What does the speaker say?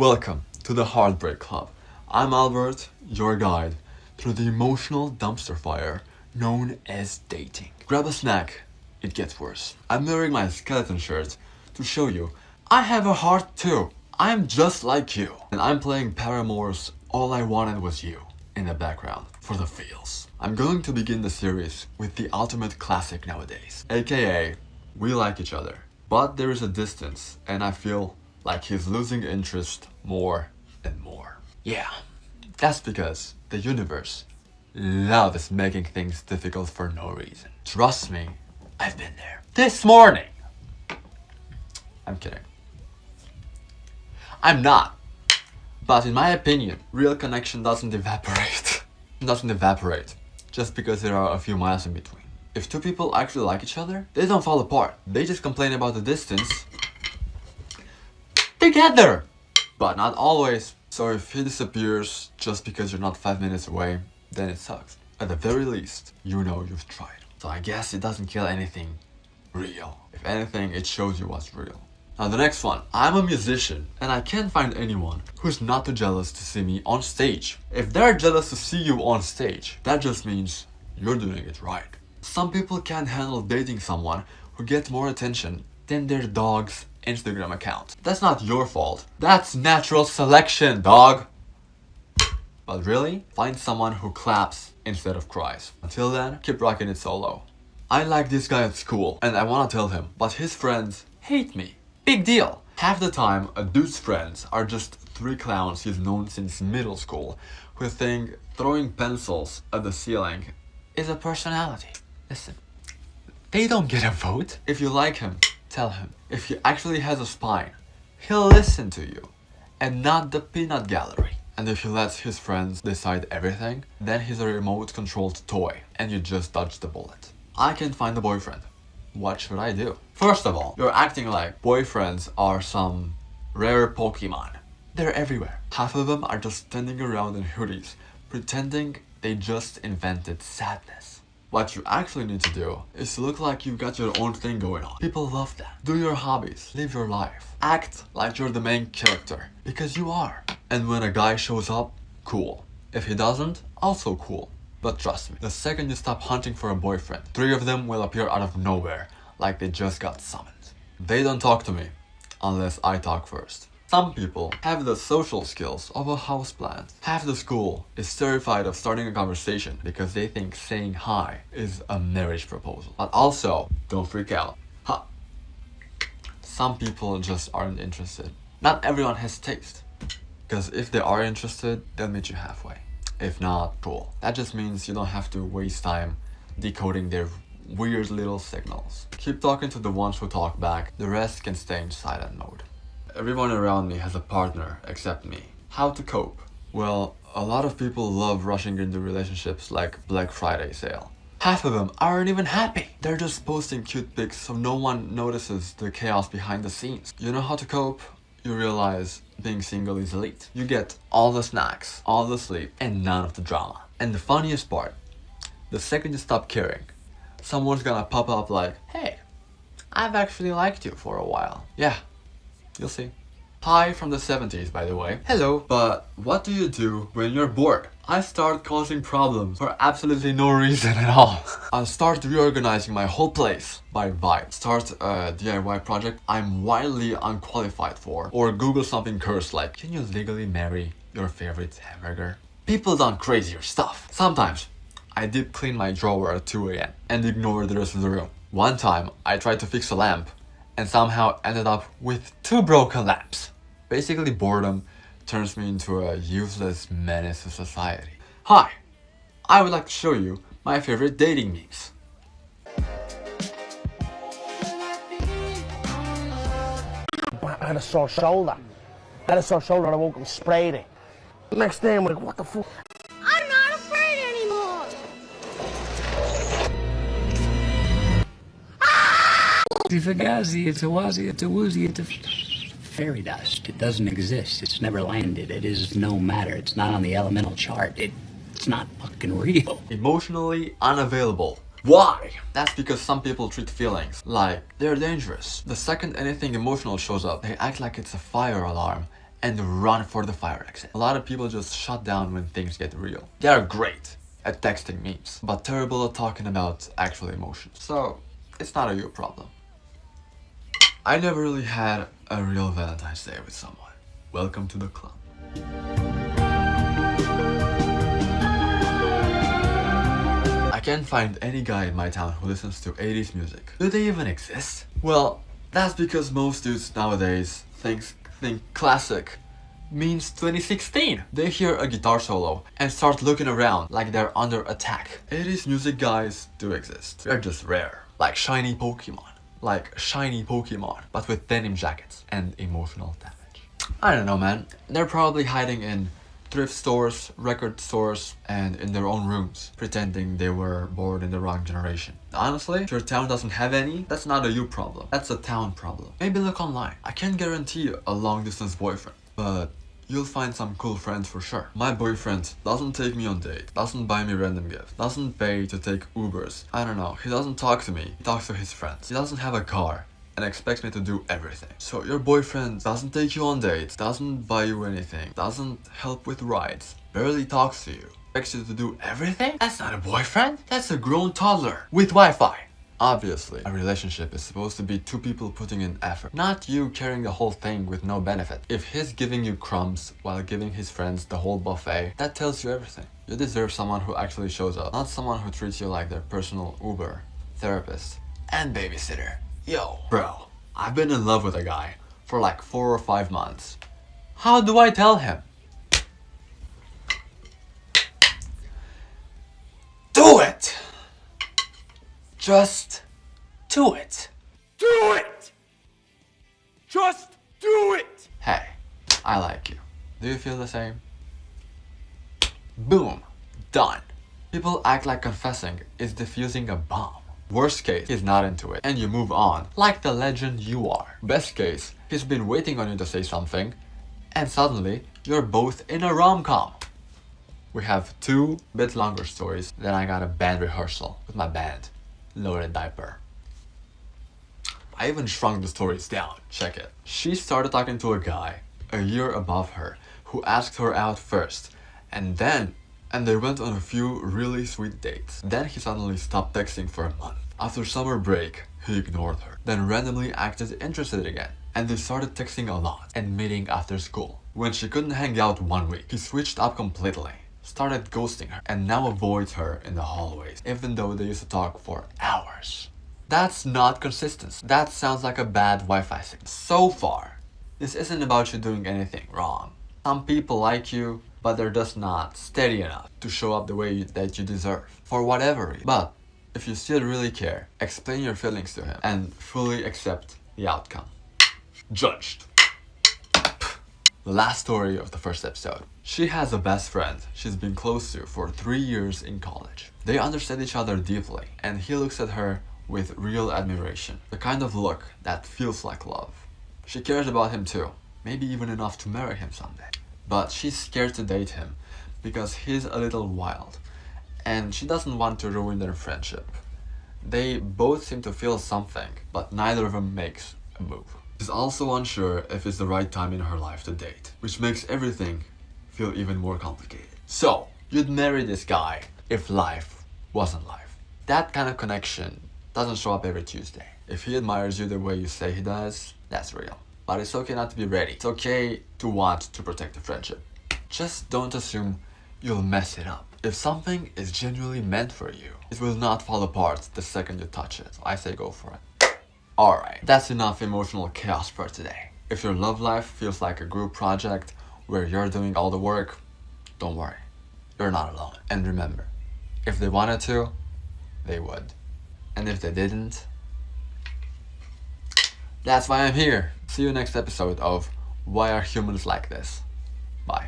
Welcome to the Heartbreak Club. I'm Albert, your guide through the emotional dumpster fire known as dating. Grab a snack, it gets worse. I'm wearing my skeleton shirt to show you I have a heart too. I'm just like you. And I'm playing Paramore's All I Wanted Was You in the background for the feels. I'm going to begin the series with the ultimate classic nowadays, aka we like each other, but there is a distance and I feel like he's losing interest more and more. Yeah, that's because the universe loves making things difficult for no reason. Trust me, I've been there. This morning! I'm kidding. I'm not. But in my opinion, real connection doesn't evaporate. Just because there are a few miles in between. If two people actually like each other, they don't fall apart. They just complain about the distance together. But not always. So if he disappears just because you're not 5 minutes away, then it sucks. At the very least, you know you've tried. So I guess it doesn't kill anything real. If anything, it shows you what's real. Now the next one. I'm a musician and I can't find anyone who's not too jealous to see me on stage. If they're jealous to see you on stage, that just means you're doing it right. Some people can't handle dating someone who gets more attention than their dog's Instagram account. That's not your fault. That's natural selection, dog. But really, find someone who claps instead of cries. Until then, keep rocking it solo. I like this guy at school and I wanna tell him, but his friends hate me. Big deal. Half the time, a dude's friends are just 3 clowns he's known since middle school who think throwing pencils at the ceiling is a personality. Listen, they don't get a vote. If you like him, tell him. If he actually has a spine, he'll listen to you and not the peanut gallery. And if he lets his friends decide everything, then he's a remote-controlled toy and you just dodge the bullet. I can't find a boyfriend. What should I do? First of all, you're acting like boyfriends are some rare Pokemon. They're everywhere. Half of them are just standing around in hoodies, pretending they just invented sadness. What you actually need to do is to look like you've got your own thing going on. People love that. Do your hobbies, live your life. Act like you're the main character, because you are. And when a guy shows up, cool. If he doesn't, also cool. But trust me, the second you stop hunting for a boyfriend, 3 of them will appear out of nowhere, like they just got summoned. They don't talk to me, unless I talk first. Some people have the social skills of a houseplant. Half the school is terrified of starting a conversation because they think saying hi is a marriage proposal. But also, don't freak out. Some people just aren't interested. Not everyone has taste. Because if they are interested, they'll meet you halfway. If not, cool. That just means you don't have to waste time decoding their weird little signals. Keep talking to the ones who talk back. The rest can stay in silent mode. Everyone around me has a partner except me. How to cope? Well, a lot of people love rushing into relationships like Black Friday sale. Half of them aren't even happy. They're just posting cute pics so no one notices the chaos behind the scenes. You know how to cope? You realize being single is elite. You get all the snacks, all the sleep, and none of the drama. And the funniest part, the second you stop caring, someone's gonna pop up like, hey, I've actually liked you for a while. Yeah, you'll see. Hi from the 70s, by the way. Hello. But what do you do when you're bored? I start causing problems for absolutely no reason at all. I'll start reorganizing my whole place by vibe. Start a DIY project I'm wildly unqualified for. Or Google something cursed like, can you legally marry your favorite hamburger? People done crazier stuff. Sometimes, I deep clean my drawer at 2 a.m. and ignore the rest of the room. One time, I tried to fix a lamp and somehow ended up with 2 broken lamps. Basically, boredom turns me into a useless menace to society. Hi, I would like to show you my favorite dating memes. I had a sore shoulder. I woke up and sprayed it. Next day I'm like, what the fuck? I'm not afraid anymore! It's a fugazi, it's a wazi, it's a woozy, it's a fairy dust. It doesn't exist. It's never landed. It is no matter. It's not on the elemental chart. It's not fucking real. Emotionally unavailable. Why? That's because some people treat feelings like they're dangerous. The second anything emotional shows up, they act like it's a fire alarm and run for the fire exit. A lot of people just shut down when things get real. They are great at texting memes, but terrible at talking about actual emotions. So, it's not a you problem. I never really had a real Valentine's Day with someone. Welcome to the club. I can't find any guy in my town who listens to 80s music. Do they even exist? Well, that's because most dudes nowadays think classic means 2016. They hear a guitar solo and start looking around like they're under attack. 80s music guys do exist. They're just rare. Like shiny Pokemon, but with denim jackets and emotional damage. I don't know, man. They're probably hiding in thrift stores, record stores, and in their own rooms, pretending they were born in the wrong generation. Honestly, if your town doesn't have any, that's not a you problem. That's a town problem. Maybe look online. I can't guarantee you a long-distance boyfriend, but you'll find some cool friends for sure. My boyfriend doesn't take me on dates, doesn't buy me random gifts, doesn't pay to take Ubers. I don't know, he doesn't talk to me, he talks to his friends. He doesn't have a car and expects me to do everything. So your boyfriend doesn't take you on dates, doesn't buy you anything, doesn't help with rides, barely talks to you, expects you to do everything? That's not a boyfriend, that's a grown toddler with Wi-Fi. Obviously, a relationship is supposed to be two people putting in effort, not you carrying the whole thing with no benefit. If he's giving you crumbs while giving his friends the whole buffet, that tells you everything. You deserve someone who actually shows up, not someone who treats you like their personal Uber, therapist, and babysitter. Yo, bro, I've been in love with a guy for like 4 or 5 months. How do I tell him? Do it! Just do it. Do it! Just do it! Hey, I like you. Do you feel the same? Boom. Done. People act like confessing is defusing a bomb. Worst case, he's not into it, and you move on, like the legend you are. Best case, he's been waiting on you to say something, and suddenly, you're both in a rom-com. We have 2 bit longer stories, then I got a band rehearsal with my band, Loaded Diaper. I even shrunk the stories down, check it. She started talking to a guy, a year above her, who asked her out first, and they went on a few really sweet dates. Then he suddenly stopped texting for a month. After summer break, he ignored her, then randomly acted interested again. And they started texting a lot and meeting after school. When she couldn't hang out 1 week, he switched up completely, started ghosting her, and now avoids her in the hallways, even though they used to talk for hours. That's not consistency. That sounds like a bad Wi-Fi signal. So far, this isn't about you doing anything wrong. Some people like you, but they're just not steady enough to show up the way that you deserve, for whatever reason. But if you still really care, explain your feelings to him and fully accept the outcome. Judged. The last story of the first episode. She has a best friend she's been close to for 3 years in college. They understand each other deeply, and he looks at her with real admiration. The kind of look that feels like love. She cares about him too, maybe even enough to marry him someday. But she's scared to date him because he's a little wild, and she doesn't want to ruin their friendship. They both seem to feel something, but neither of them makes a move. She's also unsure if it's the right time in her life to date, which makes everything feel even more complicated. So, you'd marry this guy if life wasn't life. That kind of connection doesn't show up every Tuesday. If he admires you the way you say he does, that's real. But it's okay not to be ready. It's okay to want to protect the friendship. Just don't assume you'll mess it up. If something is genuinely meant for you, it will not fall apart the second you touch it. I say go for it. Alright, that's enough emotional chaos for today. If your love life feels like a group project where you're doing all the work, don't worry. You're not alone. And remember, if they wanted to, they would. And if they didn't, that's why I'm here. See you next episode of Why Are Humans Like This? Bye.